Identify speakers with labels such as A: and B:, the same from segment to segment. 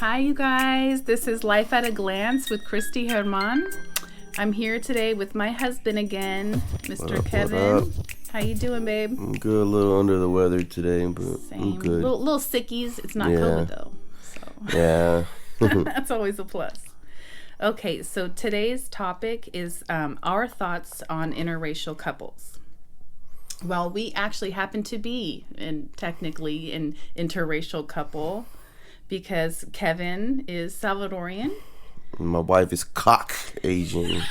A: Hi, you guys. This is Life at a Glance with Christy Herman. I'm here today with my husband again, Mr. Kevin. How you doing, babe?
B: I'm good. A little under the weather today, but
A: Same.
B: I'm good.
A: Little sickies. It's not COVID though. So.
B: Yeah.
A: That's always a plus. Okay, so today's topic is our thoughts on interracial couples. Well, we actually happen to be technically an interracial couple because Kevin is Salvadorian.
B: My wife is Asian.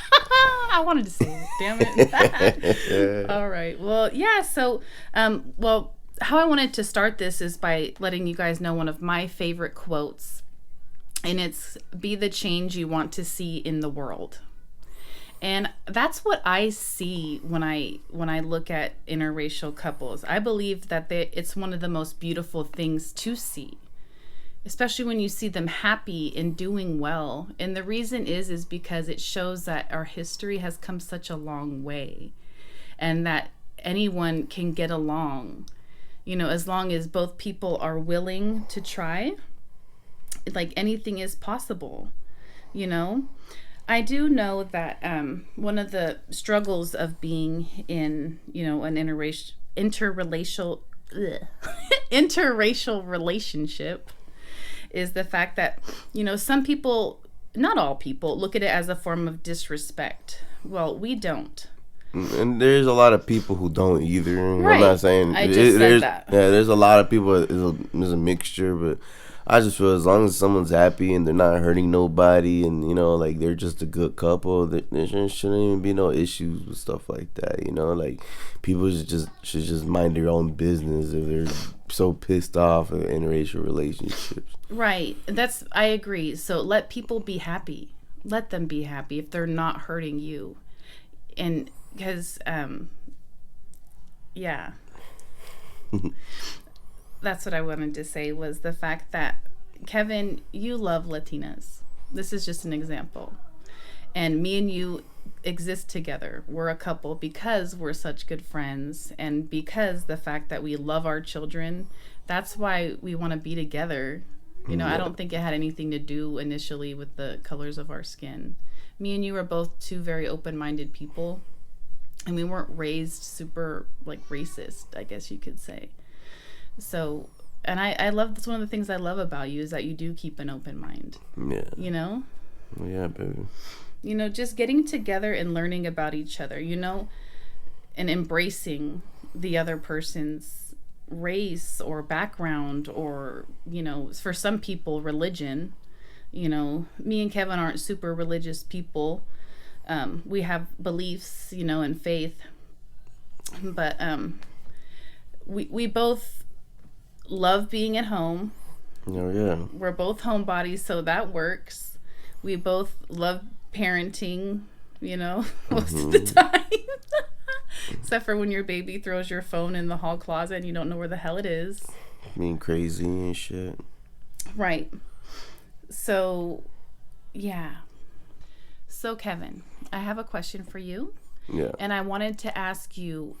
A: I wanted to say it, damn it. All right. Well, yeah, so, how I wanted to start this is by letting you guys know one of my favorite quotes, and it's, "Be the change you want to see in the world." And that's what I see when I look at interracial couples. I believe that it's one of the most beautiful things to see, especially when you see them happy and doing well. And the reason is because it shows that our history has come such a long way, and that anyone can get along, as long as both people are willing to try. Like, anything is possible, I do know that one of the struggles of being in, an interracial relationship is the fact that, some people, not all people, look at it as a form of disrespect. Well, we don't.
B: And there's a lot of people who don't either.
A: Right.
B: I'm not saying
A: I just said that.
B: Yeah, there's a lot of people. There's a mixture, but I just feel as long as someone's happy and they're not hurting nobody, and like they're just a good couple, there shouldn't even be no issues with stuff like that. Like people should just mind their own business if they're so pissed off at interracial relationships. Right.
A: I agree. So let people be happy. Let them be happy if they're not hurting you, and because yeah. That's what I wanted to say, was the fact that, Kevin, you love Latinas. This is just an example. And me and you exist together. We're a couple because we're such good friends, and because the fact that we love our children. That's why we want to be together. I don't think it had anything to do initially with the colors of our skin. Me and you are both two very open-minded people, and we weren't raised super, racist, I guess you could say. So, and I love, that's one of the things I love about you, is that you do keep an open mind.
B: Yeah.
A: Yeah,
B: baby.
A: Just getting together and learning about each other, and embracing the other person's race or background, or, for some people, religion. Me and Kevin aren't super religious people. We have beliefs, and faith. But we both love being at home.
B: Oh, yeah.
A: We're both homebodies, so that works. We both love parenting, most of the time. Except for when your baby throws your phone in the hall closet and you don't know where the hell it is.
B: Being crazy and shit.
A: Right. So, yeah. So, Kevin, I have a question for you.
B: Yeah.
A: And I wanted to ask you,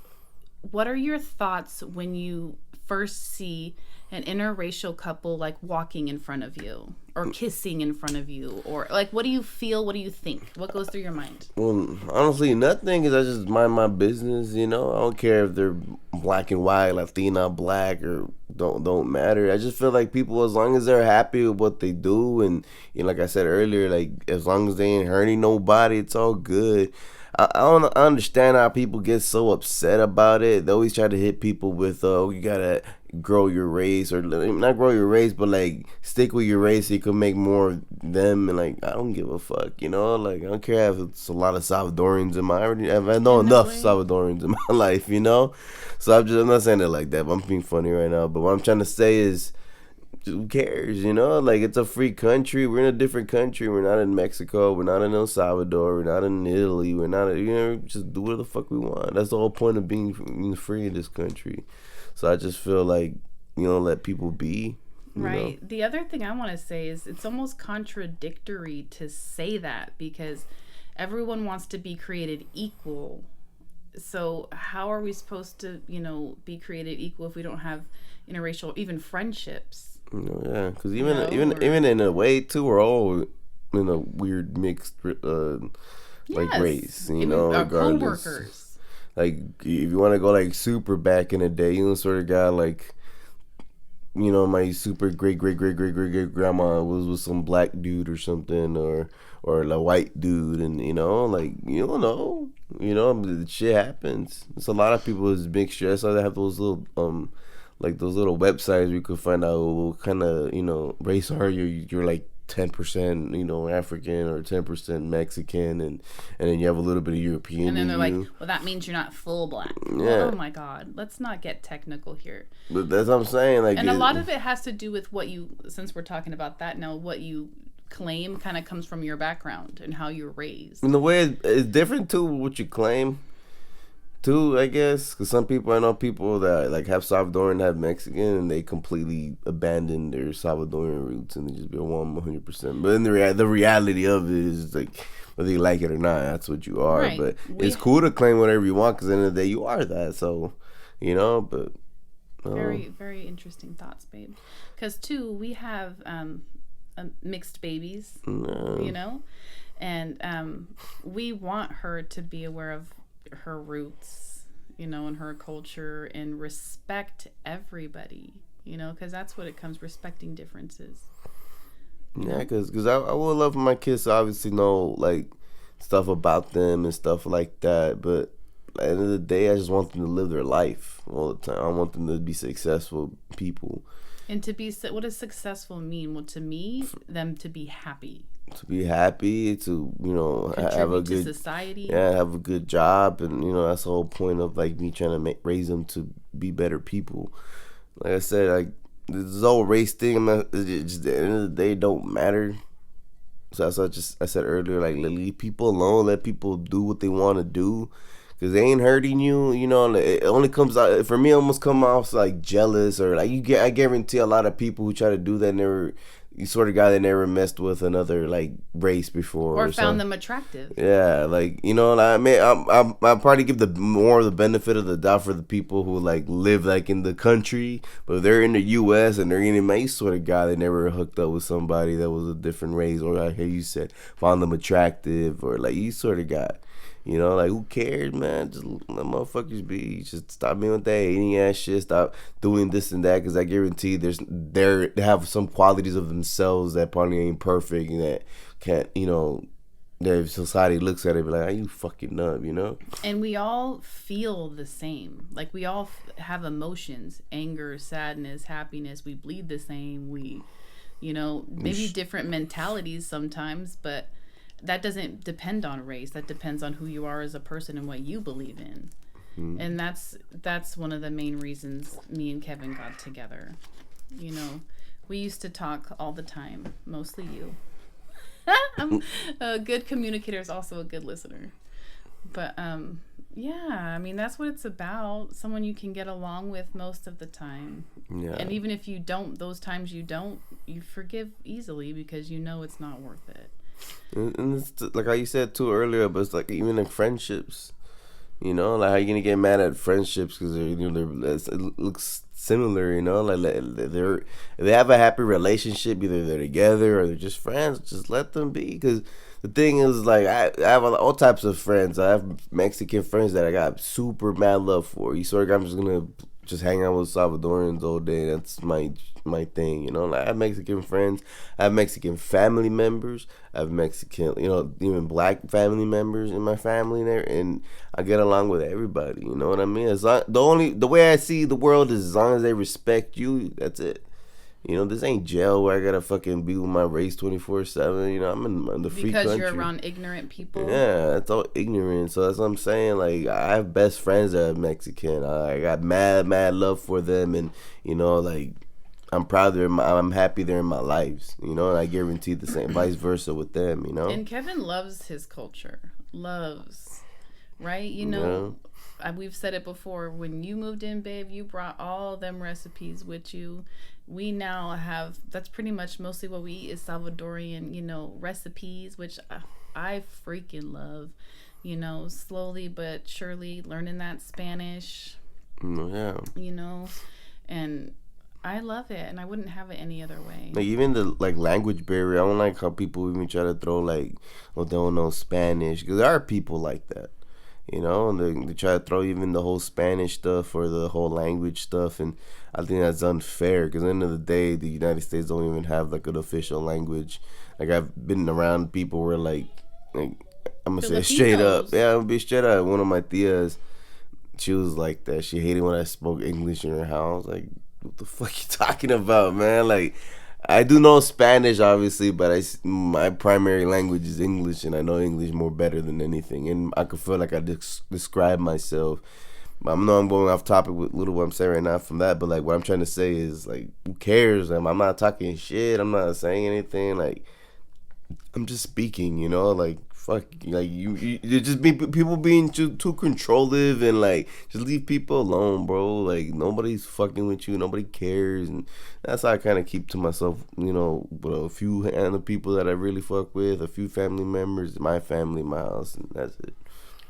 A: what are your thoughts when you first see an interracial couple walking in front of you or kissing in front of you, or what do you feel? What do you think? What goes through your mind?
B: Well, honestly, nothing, because I just mind my business. I don't care if they're black and white, Latina, black, or don't matter. I just feel like people, as long as they're happy with what they do, and like I said earlier, as long as they ain't hurting nobody, it's all good. I don't understand how people get so upset about it. They always try to hit people with, you gotta grow your race, or not grow your race, but stick with your race so you can make more of them. And I don't give a fuck, I don't care if it's a lot of Salvadorians in my, I know enough Salvadorians in my life, So I'm not saying it like that, but I'm being funny right now. But what I'm trying to say is, who cares, it's a free country. We're in a different country. We're not in Mexico. We're not in El Salvador. We're not in Italy. We're not, just do whatever the fuck we want. That's the whole point of being free in this country. So I just feel let people be.
A: Right. The other thing I want to say is, it's almost contradictory to say that, because everyone wants to be created equal. So how are we supposed to, be created equal if we don't have interracial, even friendships?
B: Yeah, because
A: you know,
B: even in a way too, we're all in a weird mixed like
A: yes,
B: race, you
A: even
B: know,
A: our
B: regardless.
A: coworkers.
B: Like if you want to go like super back in the day, you know, sort of guy like, you know, my super great grandma was with some black dude or something, or a white dude, and you know, like you don't know, you know, the shit happens. It's a lot of people is mixture. That's why they have those little like those little websites where you could find out what kind of, you know, race are you. You're like 10%, you know, African or 10% Mexican, and then you have a little bit of
A: And
B: European
A: then
B: in
A: they're like,
B: you.
A: well, that means you're not full black. Well,
B: Yeah,
A: oh my God. Let's not get technical here.
B: but that's what I'm saying. Like,
A: And a lot of it has to do with what you, since we're talking about that now, what you claim kind of comes from your background and how you're
B: in
A: raised.
B: the way it's different too. What you claim too, I guess, because some people, I know people that like have Salvadoran, have Mexican, and they completely abandon their Salvadoran roots and they just be a 100%. But then the reality of it is like, whether you like it or not, that's what you are.
A: Right.
B: But it's cool to claim whatever you want, because at the end of the day, you are that. So, you know, but
A: Very, very interesting thoughts, babe. Because, too, we have mixed babies, you know, and we want her to be aware of her roots, you know, and her culture, and respect everybody, you know, because that's what it comes, respecting differences.
B: yeah, because I would love for my kids to obviously know like stuff about them and stuff like that, but at the end of the day, I just want them to live their life all the time. I want them to be successful people.
A: And to be, what does successful mean? Well, to me, them to be happy,
B: To be happy, to, you know, have a
A: contribute to
B: good,
A: society.
B: yeah, have a good job, and you know that's the whole point of like me trying to raise them to be better people. Like I said, like this whole race thing, I'm not, it just at the end of the day, it don't matter. So that's what I said earlier, like leave people alone, let people do what they want to do, because they ain't hurting you. You know, and it only comes out for me. It almost come off like jealous, or like you get. I guarantee a lot of people who try to do that never. You sort of guy that never messed with another like race before
A: Or
B: or
A: found
B: something.
A: them attractive.
B: Yeah, like you know, like, I mean, I probably give the more of the benefit of the doubt for the people who like live like in the country, but if they're in the U.S. and they're in a sort of guy that never hooked up with somebody that was a different race, or like hey, you said found them attractive, or like you sort of got, you know, like who cares, man? Just let motherfuckers be. Just stop being with that hating ass shit. Stop doing this and that, because I guarantee they have some qualities of themselves that probably ain't perfect and that can't, you know, that if society looks at it, be like, "Are you fucking up?" You know.
A: And we all feel the same. Like we all have emotions: anger, sadness, happiness. We bleed the same. We, you know, maybe different mentalities sometimes, but that doesn't depend on race. That depends on who you are as a person and what you believe in. And that's one of the main reasons me and Kevin got together. You know, we used to talk all the time, mostly you. A good communicator is also a good listener. But yeah, I mean that's what it's about. Someone you can get along with most of the time.
B: Yeah.
A: And even if you don't, those times you don't, you forgive easily because you know it's not worth it.
B: And it's like how you said too earlier, but it's like even in friendships, you know, like how you gonna get mad at friendships because it looks similar, you know, like they're if they have a happy relationship, either they're together or they're just friends, just let them be. Because the thing is, like I have all types of friends. I have Mexican friends that I got super mad love for. You sort of, I'm just gonna just hang out with Salvadorans all day. That's my thing, you know. Like I have Mexican friends, I have Mexican family members, I have Mexican, you know, even black family members in my family there, and I get along with everybody. You know what I mean? The way I see the world is as long as they respect you, that's it. You know, this ain't jail where I gotta fucking be with my race 24/7. You know, I'm in the free
A: Because
B: country.
A: you're around ignorant people.
B: Yeah, it's all ignorant. So that's what I'm saying. Like I have best friends that are Mexican. I got mad love for them, and you know, like I'm proud I'm happy they're in my lives. You know, and I guarantee the same, vice versa with them. You know.
A: And Kevin loves his culture. Loves. Right? You know, we've said it before. When you moved in, babe, you brought all them recipes with you. We now have, that's pretty much mostly what we eat is Salvadorian, you know, recipes, which I freaking love. You know, slowly but surely learning that Spanish.
B: Yeah.
A: You know, and I love it, and I wouldn't have it any other way.
B: Like even the like language barrier, I don't like how people even try to throw like, oh, they don't know Spanish, because there are people like that, you know, and they try to throw even the whole Spanish stuff or the whole language stuff, and I think that's unfair, because at the end of the day, the United States don't even have like an official language. Like I've been around people where like I'm gonna say it straight up,
A: Filipinos.
B: yeah, I'm gonna be straight up. One of my tias, she was like that. She hated when I spoke English in her house. Like, what the fuck you talking about, man? Like, I do know Spanish, obviously, but my primary language is English, and I know English more better than anything. And I could feel like I describe myself. I know I'm going off topic with little what I'm saying right now from that, but like what I'm trying to say is like, who cares? I'm not talking shit. I'm not saying anything. Like, I'm just speaking, you know, like fuck, like you just be people being too controlling, and like just leave people alone, bro. Like nobody's fucking with you, nobody cares, and that's how I kind of keep to myself, you know, with a few and the people that I really fuck with, a few family members, my family, my house, and that's it.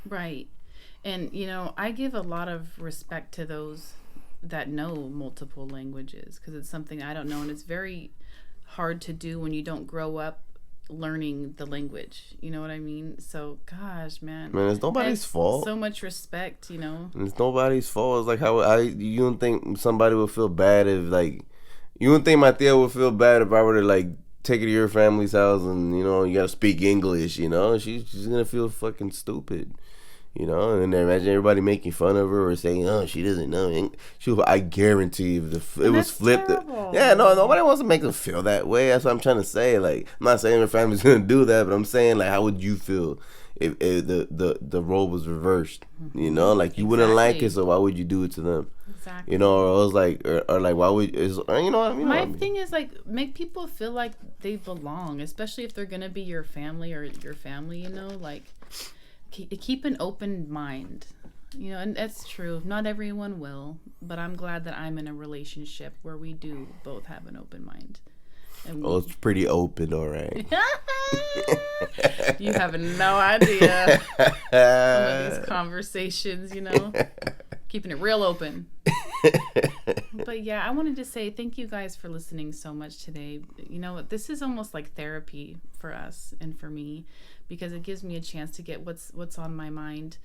A: Right. And, I give a lot of respect to those that know multiple languages because it's something I don't know. And it's very hard to do when you don't grow up learning the language. You know what I mean? So, gosh, man.
B: Man, it's nobody's fault.
A: So much respect.
B: It's nobody's fault. It's like how you don't think somebody would feel bad if like you wouldn't think my Thea would feel bad if I were to like take her to your family's house and you gotta speak English. She's gonna feel fucking stupid. And then imagine everybody making fun of her or saying, "Oh, she doesn't know." I guarantee if it was flipped. Yeah, no, nobody wants to make them feel that way. That's what I'm trying to say. Like, I'm not saying her family's gonna do that, but I'm saying like, how would you feel if the role was reversed? Like you wouldn't like it, so why would you do it to them?
A: Exactly.
B: Or I was like, or like, why would
A: My thing is like make people feel like they belong, especially if they're gonna be your family or your family. Like. Keep an open mind, and that's true. Not everyone will, but I'm glad that I'm in a relationship where we do both have an open mind. And
B: it's pretty open, all right.
A: You have no idea. Some of these conversations, keeping it real open. But yeah, I wanted to say thank you guys for listening so much today. This is almost like therapy for us and for me, because it gives me a chance to get what's on my mind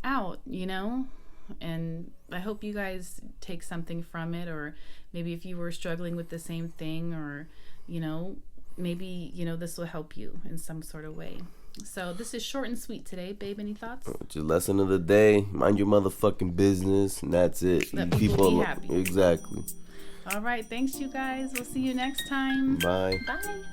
A: out, and I hope you guys take something from it, or maybe if you were struggling with the same thing, or maybe this will help you in some sort of way. So this is short and sweet today, babe. Any thoughts?
B: Just lesson of the day: mind your motherfucking business, and that's it.
A: Let people be happy.
B: Exactly.
A: All right, thanks you guys. We'll see you next time.
B: Bye.
A: Bye.